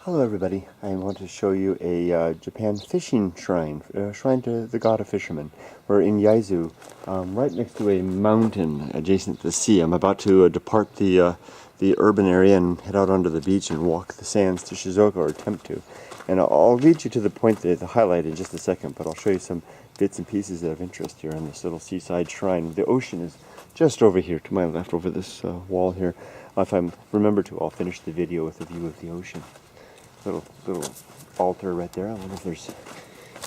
Hello everybody, I want to show you a Japan fishing shrine, shrine to the god of fishermen. We're in Yaizu, right next to a mountain adjacent to the sea. I'm about to depart the urban area and head out onto the beach and walk the sands to Shizuoka, or attempt to. And I'll lead you to the point, the highlight, in just a second, but I'll show you some bits and pieces of interest here on this little seaside shrine. The ocean is just over here to my left, over this wall here. If I remember to, I'll finish the video with a view of the ocean. Little altar right there. I wonder if there's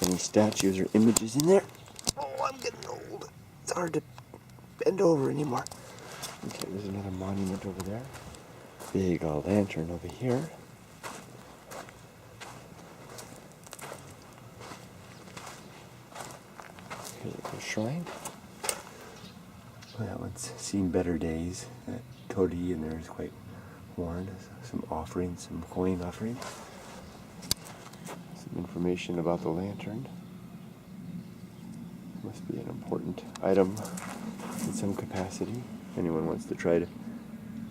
any statues or images in there. Oh, I'm getting old. It's hard to bend over anymore. Okay, there's another monument over there. Big lantern over here. Here's a little shrine. Oh, that one's seen better days. That torii in there is quite worn. Some offerings, some coin offerings. Some information about the lantern. Must be an important item in some capacity. If anyone wants to try to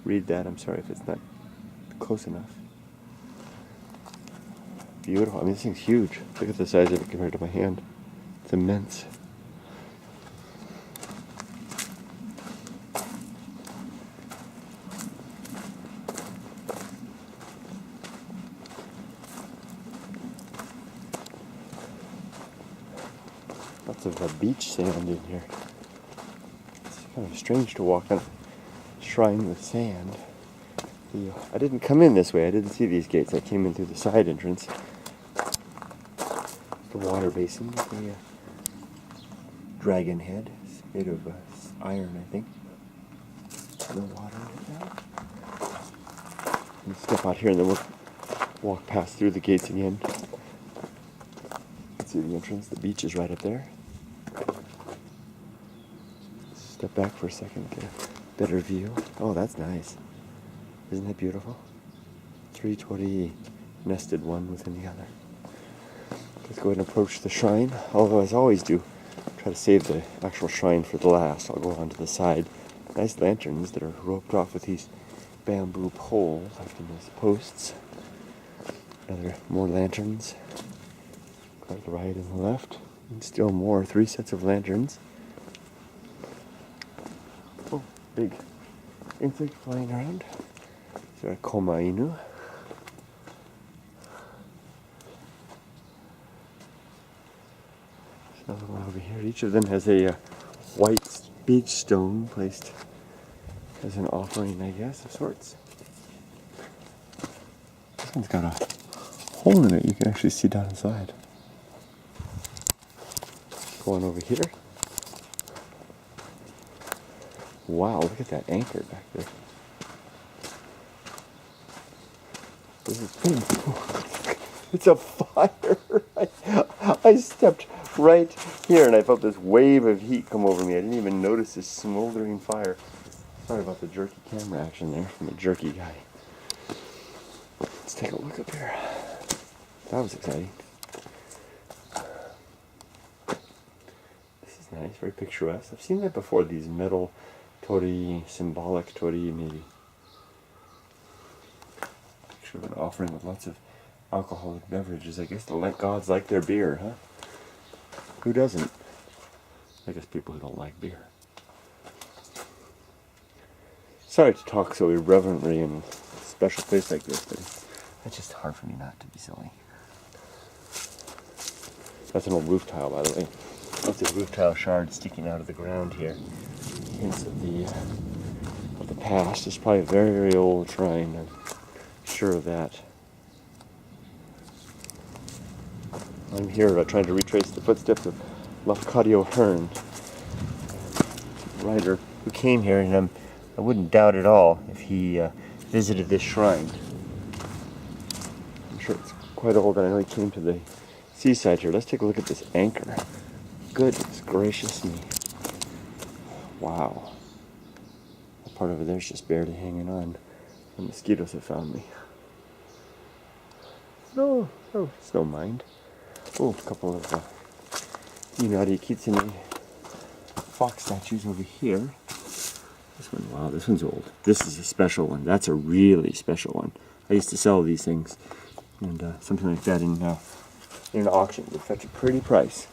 read that, I'm sorry if it's not close enough. Beautiful. I mean, this thing's huge. Look at the size of it compared to my hand. It's immense. Lots of beach sand in here. It's kind of strange to walk on a shrine with sand. I didn't come in this way. I didn't see these gates. I came in through the side entrance. The water basin with the dragon head. It's made of iron, I think. No water in it now. We'll step out here and then we'll walk past through the gates again. See the entrance. The beach is right up there. Step back for a second, get a better view. Oh, that's nice. Isn't that beautiful? 3 torii nested one within the other. Let's go ahead and approach the shrine. Although, as I always do, try to save the actual shrine for the last. I'll go on to the side. Nice lanterns that are roped off with these bamboo poles acting as posts. More lanterns. To the right and the left. And still more. 3 sets of lanterns. Oh, big insect flying around. Is there a koma inu? There's another one over here. Each of them has a white beach stone placed as an offering, I guess, of sorts. This one's got a hole in it. You can actually see down inside. One over here. Wow, look at that anchor back there. This is pretty cool. It's a fire. I stepped right here and I felt this wave of heat come over me. I didn't even notice this smoldering fire. Sorry about the jerky camera action there from a jerky guy. Let's take a look up here. That was exciting. Nice, very picturesque. I've seen that before, these metal torii, symbolic torii maybe. Picture of an offering with lots of alcoholic beverages. I guess the gods like their beer, huh? Who doesn't? I guess people who don't like beer. Sorry to talk so irreverently in a special place like this, but it's just hard for me not to be silly. That's an old roof tile, by the way. Lots of roof tile shards sticking out of the ground here. Hints of the past. It's probably a very, very old shrine. I'm sure of that. I'm here trying to retrace the footsteps of Lafcadio Hearn, writer who came here, and I wouldn't doubt at all if he visited this shrine. I'm sure it's quite old, and I know he came to the seaside here. Let's take a look at this anchor. Goodness gracious me. Wow. That part over there is just barely hanging on. The mosquitoes have found me. No, it's no mind. Oh, a couple of Inari Kitsune fox statues over here. This one, wow, this one's old. This is a special one. That's a really special one. I used to sell these things And something like that in an auction would fetch a pretty price.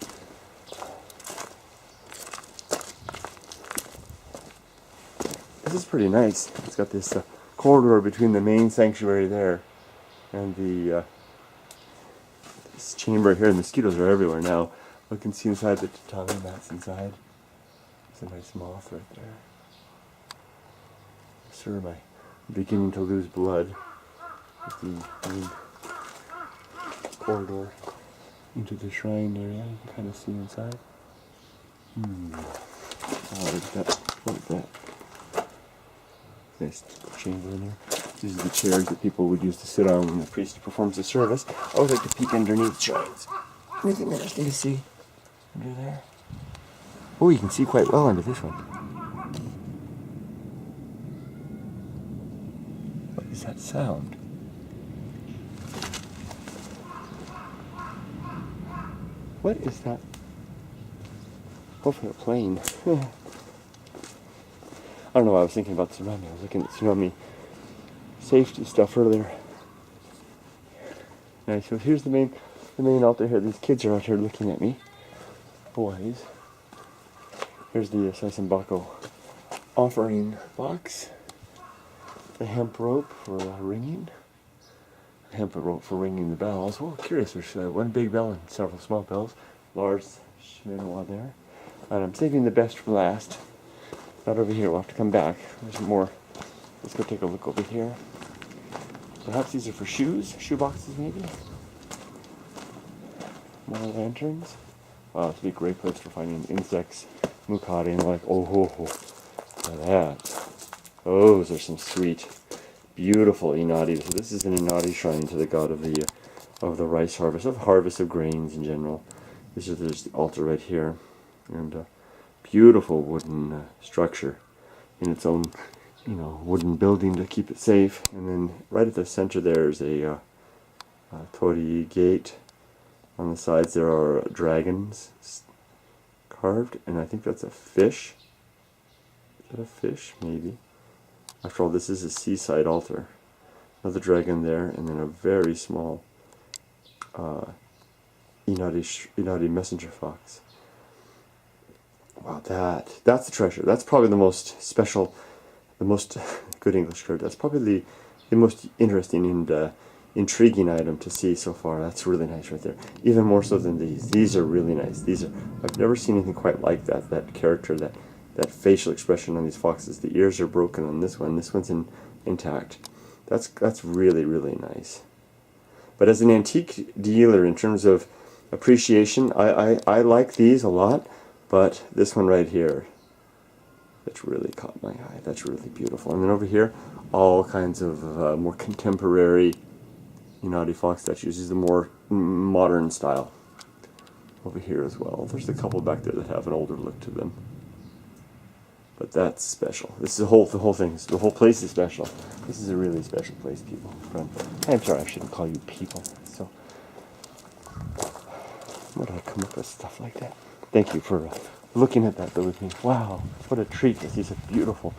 This is pretty nice. It's got this corridor between the main sanctuary there and the this chamber here. And mosquitoes are everywhere now. I can see inside the tatami mats inside. There's a nice moth right there. Sir, am I beginning to lose blood with the main corridor into the shrine area? You can kind of see inside. Oh, look at that. Look at that. Nice chamber in there. These are the chairs that people would use to sit on when the priest performs the service. I always like to peek underneath shrines. Anything interesting to see under there? Oh, you can see quite well under this one. What is that sound? What is that? Hopefully a plane. I don't know why I was thinking about tsunami. I was looking at tsunami safety stuff earlier. Nice. So here's the main altar here. These kids are out here looking at me. Boys. Here's the symbiotic offering box. The hemp rope for ringing. The hemp rope for ringing the bells. Oh, curious. There's one big bell and several small bells. Large shmenoa there. And I'm saving the best for last. Not over here. We'll have to come back. There's more. Let's go take a look over here. Perhaps these are for shoes? Shoe boxes, maybe? More lanterns. Wow, this would be a great place for finding insects. Mukade and like, oh ho ho. Look at that. Those are some sweet, beautiful inari. So this is an inari shrine to the god of the rice harvest, of grains in general. There's the altar right here. And beautiful wooden structure in its own, wooden building to keep it safe. And then right at the center there's a torii gate. On the sides there are dragons carved, and I think that's a fish. Is that a fish? Maybe. After all, this is a seaside altar. Another dragon there, and then a very small inari messenger fox. Wow, that's the treasure. That's probably the most special, the most good English word. That's probably the most interesting and intriguing item to see so far. That's really nice right there. Even more so than these. These are really nice. I've never seen anything quite like that. That character, that facial expression on these foxes. The ears are broken on this one. This one's intact. That's really, really nice. But as an antique dealer, in terms of appreciation, I like these a lot. But this one right here, that's really caught my eye. That's really beautiful. And then over here, all kinds of more contemporary inari fox statues. These are the more modern style. Over here as well. There's a couple back there that have an older look to them. But that's special. This is the whole thing. The whole place is special. This is a really special place, people. I'm sorry, I shouldn't call you people. So, where did I come up with stuff like that? Thank you for looking at that though with me. Wow, what a treat to see such beautiful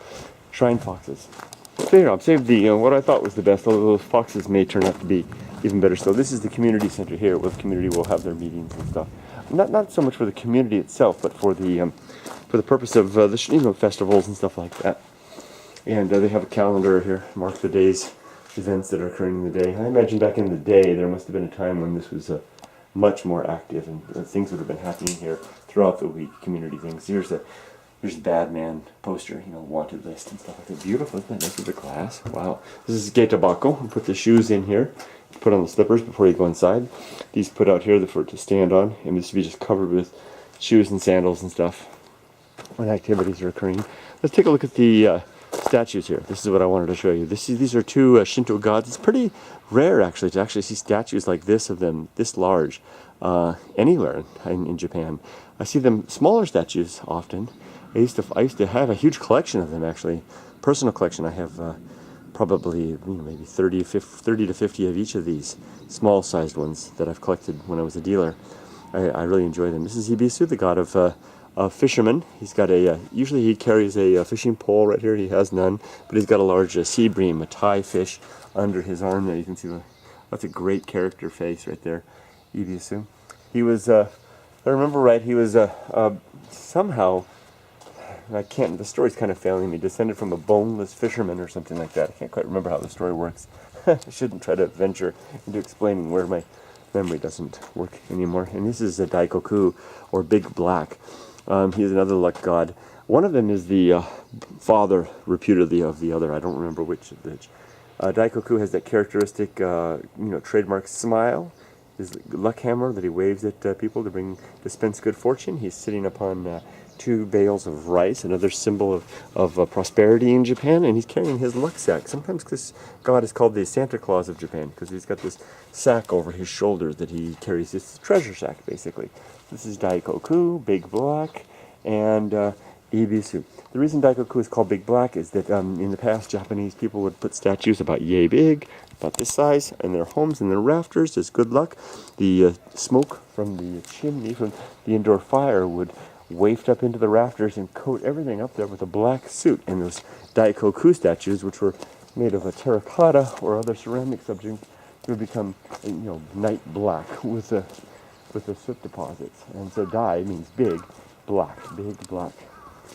shrine foxes. There, I've saved the what I thought was the best, although those foxes may turn out to be even better still. This is the community center here, where the community will have their meetings and stuff. Not so much for the community itself, but for the purpose of the festivals and stuff like that. And they have a calendar here, mark the days, events that are occurring in the day. I imagine back in the day there must have been a time when this was much more active, and things would have been happening here throughout the week, community things. Here's the Badman poster, wanted list and stuff like that. Beautiful, isn't that nice with the glass? Wow. This is Getabako. You put the shoes in here, put on the slippers before you go inside. These put out here for it to stand on, and this will be just covered with shoes and sandals and stuff when activities are occurring. Let's take a look at the statues here. This is what I wanted to show you. These are two Shinto gods. It's pretty rare actually to see statues like this of them this large anywhere in Japan. I see them smaller statues often. I used to have a huge collection of them actually, personal collection. I have probably maybe 30 to 50 of each of these small sized ones that I've collected when I was a dealer. I really enjoy them. This is Ibisu, the god of fisherman. He's got usually he carries a fishing pole right here. He has none, but he's got a large sea bream, a Thai fish, under his arm there. You can see That's a great character face right there, Yaizu. He was, if I remember right, he was somehow, the story's kind of failing me, descended from a boneless fisherman or something like that. I can't quite remember how the story works. I shouldn't try to venture into explaining where my memory doesn't work anymore. And this is a Daikoku, or Big Black. He is another luck god. One of them is the father, reputedly, of the other. I don't remember which. Daikoku has that characteristic, trademark smile. His luck hammer that he waves at people to dispense good fortune. He's sitting upon 2 bales of rice, another symbol of prosperity in Japan, and he's carrying his luck sack. Sometimes this god is called the Santa Claus of Japan because he's got this sack over his shoulders that he carries, this treasure sack, basically. This is Daikoku, Big Black, and Ibisu. The reason Daikoku is called Big Black is that in the past, Japanese people would put statues about yay big, about this size, in their homes and their rafters as good luck. The smoke from the chimney, from the indoor fire, would waft up into the rafters and coat everything up there with a black soot. And those Daikoku statues, which were made of a terracotta or other ceramic substance, would become, night black with the soot deposits. And so Dai means big, black, big black.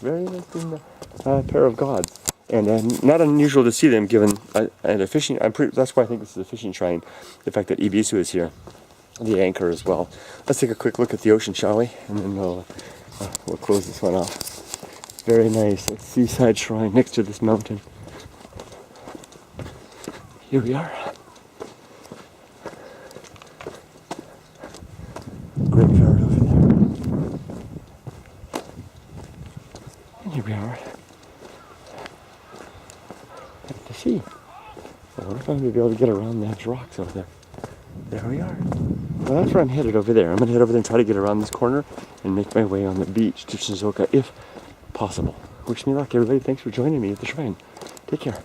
Very interesting pair of gods, and not unusual to see them given a fishing. That's why I think this is a fishing shrine. The fact that Ibisu is here, the anchor as well. Let's take a quick look at the ocean, shall we? And then we'll close this one off. It's very nice. A seaside shrine next to this mountain. Here we are. Graveyard over there. Here we are. To see. I wonder if I'm going to be able to get around those rocks over there. There we are. Well, that's where I'm headed over there. I'm going to head over there and try to get around this corner and make my way on the beach to Shizuoka if possible. Wish me luck, everybody. Thanks for joining me at the shrine. Take care.